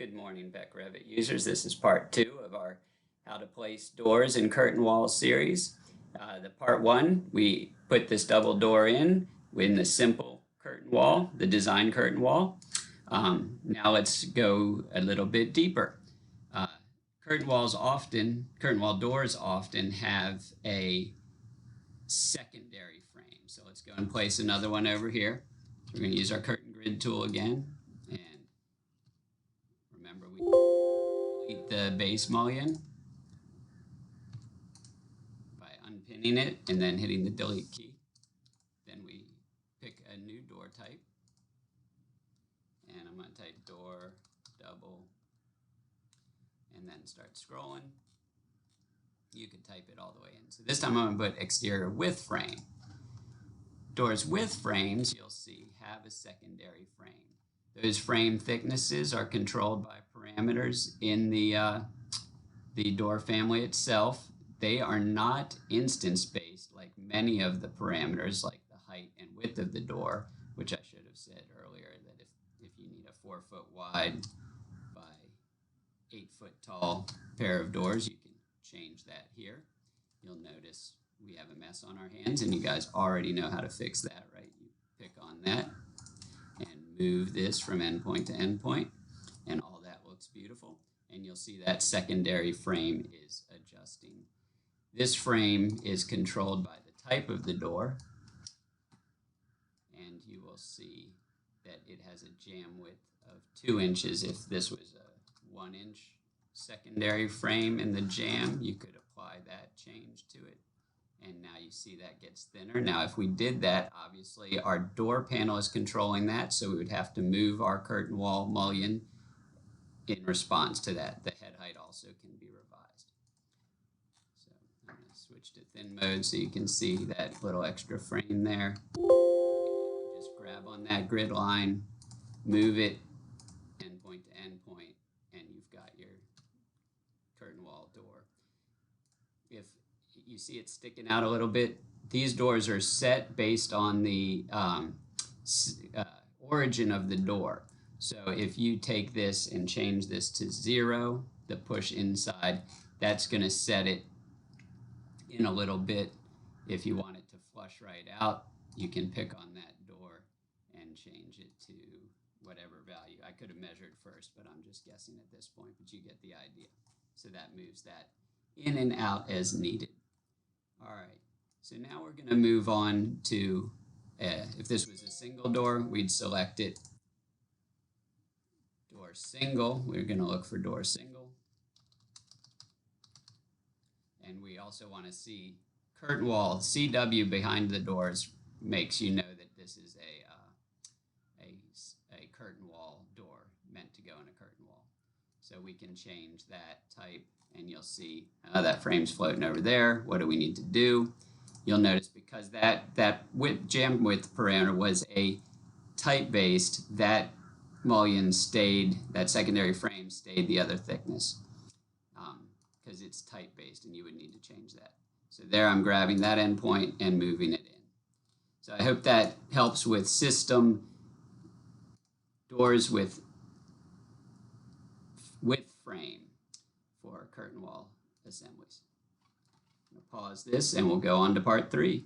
Good morning, Beck Revit users. This is part 2 of our How to Place Doors and Curtain Walls series. The part 1, we put this double door in the simple curtain wall, the design curtain wall. Now let's go a little bit deeper. Curtain wall doors often have a secondary frame. So let's go and place another one over here. So we're going to use our curtain grid tool again. Remember, we delete the base mullion by unpinning it and then hitting the delete key. Then we pick a new door type, and I'm going to type door double and then start scrolling. You could type it all the way in. So this time I'm going to put exterior with frame. Doors with frames, you'll see, have a secondary frame. Those frame thicknesses are controlled by parameters in the door family itself. They are not instance-based like many of the parameters, like the height and width of the door, which I should have said earlier, that if you need a 4-foot wide by 8-foot tall pair of doors, you can change that here. You'll notice we have a mess on our hands, and you guys already know how to fix that, right? You pick on that and move this from endpoint to endpoint, and all that looks beautiful. And you'll see that secondary frame is adjusting. This frame is controlled by the type of the door, and you will see that it has a jamb width of 2 inches. If this was a 1-inch secondary frame in the jamb, you could apply that change to it. And now you see that gets thinner. Now, if we did that, obviously our door panel is controlling that, so we would have to move our curtain wall mullion in response to that. The head height also can be revised. So I'm going to switch to thin mode so you can see that little extra frame there. Just grab on that grid line, move it endpoint to endpoint, and you've got your curtain wall door. If you see it sticking out a little bit, these doors are set based on the origin of the door. So if you take this and change this to 0, the push inside, that's going to set it in a little bit. If you want it to flush right out, you can pick on that door and change it to whatever value. I could have measured first, but I'm just guessing at this point, but you get the idea. So that moves that in and out as needed. All right, so now we're going to move on to, if this was a single door, we'd select it. Door single, we're going to look for door single. And we also want to see curtain wall. CW behind the doors makes you know that this is a curtain wall door meant to go in a curtain wall. So we can change that type, and you'll see that frame's floating over there. What do we need to do? You'll notice because that jamb width parameter was a type-based, that mullion stayed, that secondary frame stayed the other thickness because it's type-based, and you would need to change that. So there I'm grabbing that endpoint and moving it in. So I hope that helps with system doors with frame for curtain wall assemblies. I'm going to pause this and we'll go on to part 3.